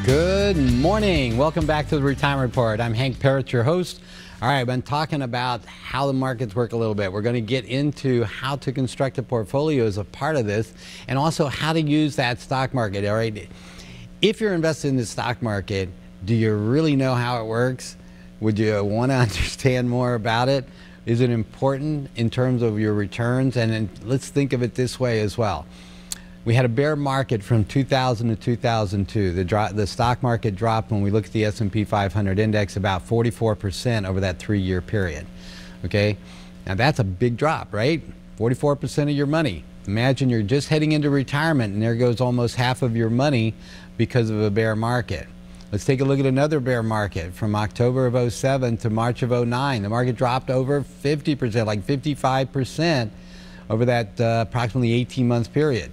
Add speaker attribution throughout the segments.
Speaker 1: Good morning. Welcome back to the Retirement Report. I'm Hank Parrott, your host. All right, I've been talking about how the markets work a little bit. We're going to get into how to construct a portfolio as a part of this, and also how to use that stock market. All right, if you're invested in the stock market, do you really know how it works? Would you want to understand more about it? Is it important in terms of your returns? And then let's think of it this way as well. We had a bear market from 2000 to 2002. The stock market dropped, when we look at the S&P 500 index, about 44% over that 3-year period. Okay, now that's a big drop, right? 44% of your money. Imagine you're just heading into retirement and there goes almost half of your money because of a bear market. Let's take a look at another bear market from October of 07 to March of 09. The market dropped over 50%, like 55% over that approximately 18-month period.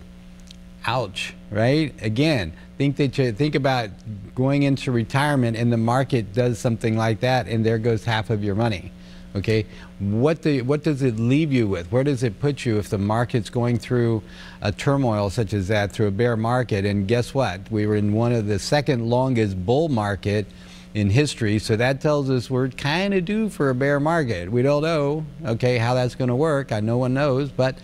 Speaker 1: Ouch, right? Again, think about going into retirement and the market does something like that and there goes half of your money. Okay, what does it leave you with? Where does it put you if the market's going through a turmoil such as that, through a bear market? And guess what? We were in one of the second longest bull market in history, so that tells us we're kind of due for a bear market. We don't know, okay, how that's going to work. No one knows, but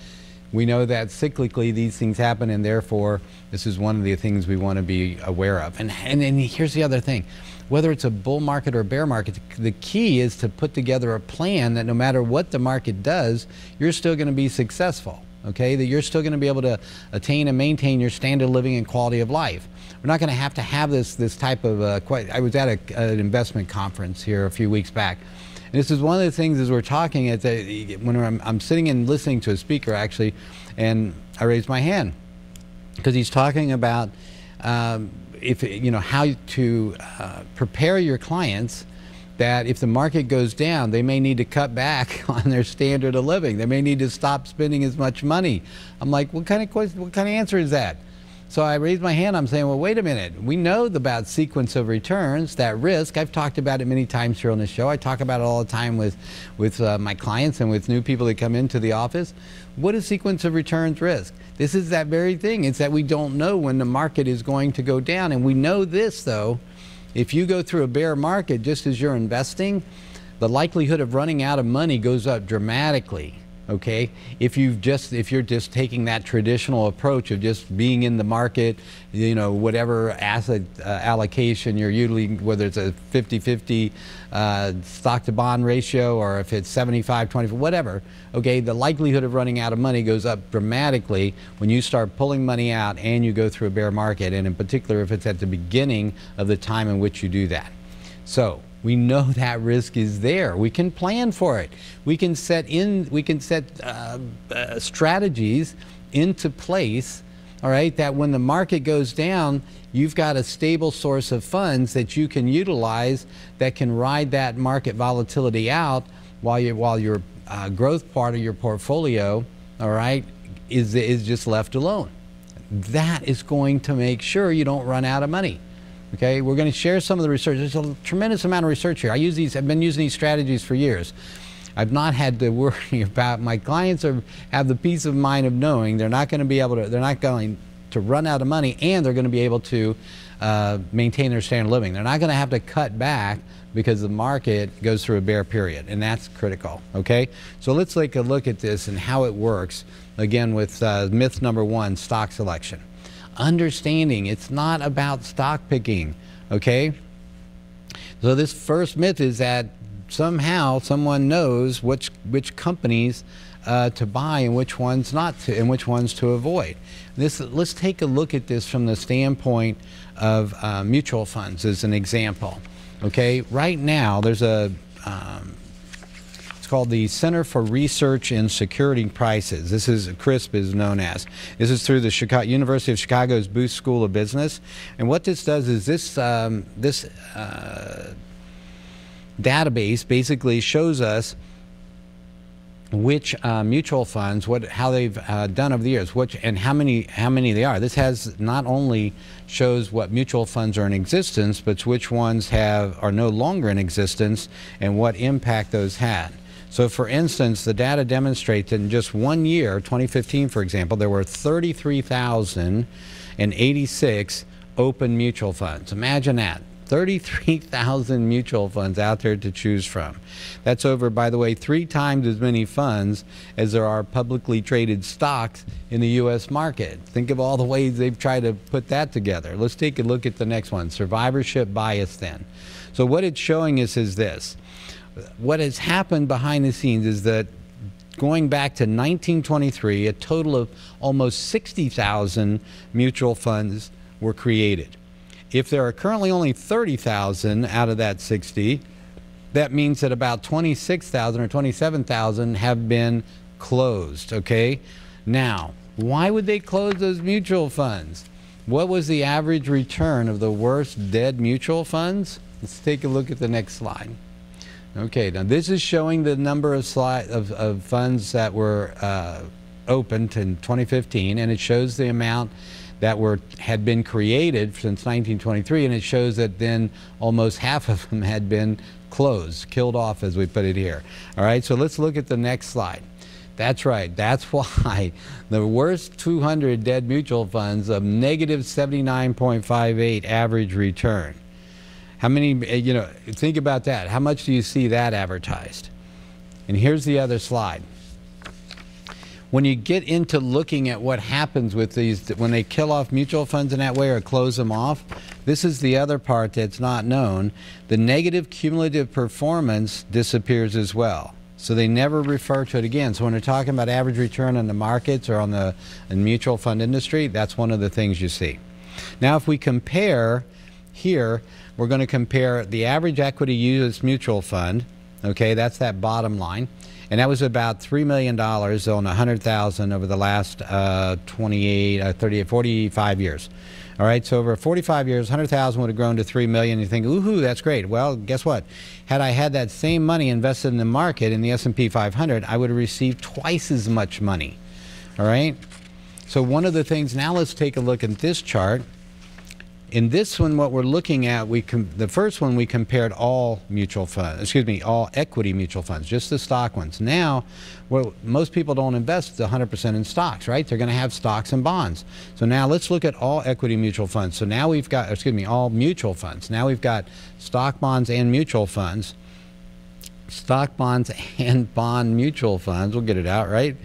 Speaker 1: we know that cyclically these things happen, and therefore this is one of the things we want to be aware of. And here's the other thing. Whether it's a bull market or a bear market, the key is to put together a plan that no matter what the market does, you're still going to be successful, okay? That you're still going to be able to attain and maintain your standard of living and quality of life. We're not going to have this type of, I was at an investment conference here a few weeks back. And this is one of the things as we're talking, when I'm sitting and listening to a speaker actually, and I raised my hand because he's talking about how to prepare your clients that if the market goes down, they may need to cut back on their standard of living. They may need to stop spending as much money. I'm like, what kind of answer is that? So I raised my hand. I'm saying, well, wait a minute. We know about sequence of returns, that risk. I've talked about it many times here on the show. I talk about it all the time with my clients and with new people that come into the office. What is sequence of returns risk? This is that very thing. It's that we don't know when the market is going to go down. And we know this, though. If you go through a bear market just as you're investing, the likelihood of running out of money goes up dramatically. Okay, if you're just taking that traditional approach of just being in the market, whatever asset allocation you're usually, whether it's a 50-50 stock to bond ratio or if it's 75-20, whatever, okay, the likelihood of running out of money goes up dramatically when you start pulling money out and you go through a bear market, and in particular if it's at the beginning of the time in which you do that. So we know that risk is there. We can plan for it. We can set strategies into place, all right, that when the market goes down, you've got a stable source of funds that you can utilize that can ride that market volatility out while your growth part of your portfolio, all right, is just left alone. That is going to make sure you don't run out of money. Okay, we're going to share some of the research. There's a tremendous amount of research here. I've been using these strategies for years. I've not had to worry about, my clients have the peace of mind of knowing they're not going to run out of money, and they're going to be able to maintain their standard of living. They're not going to have to cut back because the market goes through a bear period, and that's critical. Okay, so let's take a look at this and how it works. Again, with myth number 1, stock selection. Understanding it's not about stock picking, okay? So this first myth is that somehow someone knows which companies to buy and which ones not to, and which ones to avoid. Let's take a look at this from the standpoint of mutual funds as an example. Okay, right now there's it's called the Center for Research in Security Prices. This is CRSP is known as. This is through the University of Chicago's Booth School of Business. And what this does is this database basically shows us which mutual funds, how they've done over the years, and how many they are. This has not only shows what mutual funds are in existence, but which ones are no longer in existence and what impact those had. So for instance, the data demonstrates that in just 1 year, 2015 for example, there were 33,086 open mutual funds. Imagine that. 33,000 mutual funds out there to choose from. That's over, by the way, 3 times as many funds as there are publicly traded stocks in the U.S. market. Think of all the ways they've tried to put that together. Let's take a look at the next one, survivorship bias then. So what it's showing us is this. What has happened behind the scenes is that going back to 1923, a total of almost 60,000 mutual funds were created. If there are currently only 30,000 out of that 60, that means that about 26,000 or 27,000 have been closed, okay? Now, why would they close those mutual funds? What was the average return of the worst dead mutual funds? Let's take a look at the next slide. Okay, now this is showing the number of funds that were opened in 2015, and it shows the amount that had been created since 1923, and it shows that then almost half of them had been closed, killed off as we put it here. All right, so let's look at the next slide. That's right, that's why the worst 200 dead mutual funds of negative 79.58 average return. How many, think about that. How much do you see that advertised? And here's the other slide. When you get into looking at what happens with these, when they kill off mutual funds in that way or close them off, this is the other part that's not known. The negative cumulative performance disappears as well. So they never refer to it again. So when they're talking about average return on the markets or on the mutual fund industry, that's one of the things you see. Now if we compare here, we're going to compare the average equity US mutual fund, okay, that's that bottom line. And that was about $3 million on 100,000 over the last 45 years. All right, so over 45 years, 100,000 would have grown to 3 million. You think, ooh, that's great. Well, guess what? Had I had that same money invested in the market in the S&P 500, I would have received twice as much money. All right? So one of the things, now let's take a look at this chart. In this one, what we're looking at, the first one we compared all mutual funds, all equity mutual funds, just the stock ones. Now, well, most people don't invest 100% in stocks, right? They're going to have stocks and bonds. So now let's look at all equity mutual funds. So now we've got, all mutual funds. Now we've got stock, bonds, and mutual funds. Stock, bonds, and bond mutual funds. We'll get it out, right?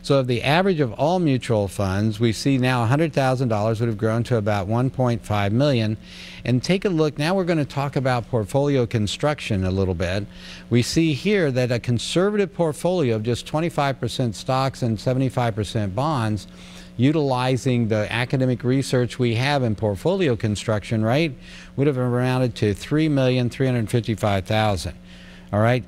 Speaker 1: So of the average of all mutual funds, we see now $100,000 would have grown to about 1.5 million. And take a look, now we're going to talk about portfolio construction a little bit. We see here that a conservative portfolio of just 25% stocks and 75% bonds, utilizing the academic research we have in portfolio construction, right, would have amounted to 3,355,000. All right,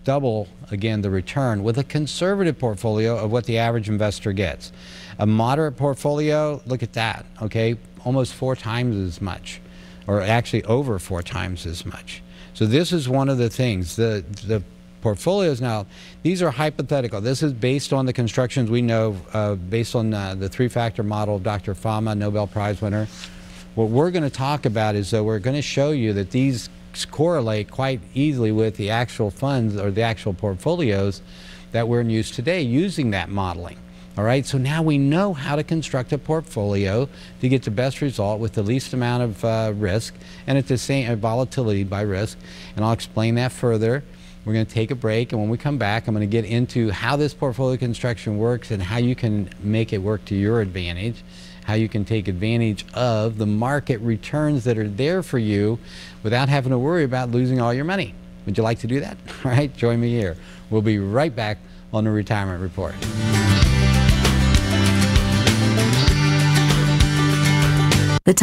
Speaker 1: double again the return with a conservative portfolio of what the average investor gets. A moderate portfolio, look at that, okay, almost 4 times as much, or actually over 4 times as much. So this is one of the things. The portfolios now, these are hypothetical. This is based on the constructions we know, based on the 3-factor model of Dr. Fama, Nobel Prize winner. What we're going to talk about is that we're going to show you that these correlate quite easily with the actual funds or the actual portfolios that we're in use today using that modeling. All right, so now we know how to construct a portfolio to get the best result with the least amount of risk and at the same volatility by risk. And I'll explain that further. We're going to take a break, and when we come back, I'm going to get into how this portfolio construction works and how you can make it work to your advantage, how you can take advantage of the market returns that are there for you without having to worry about losing all your money. Would you like to do that? All right, join me here. We'll be right back on the Retirement Report.
Speaker 2: The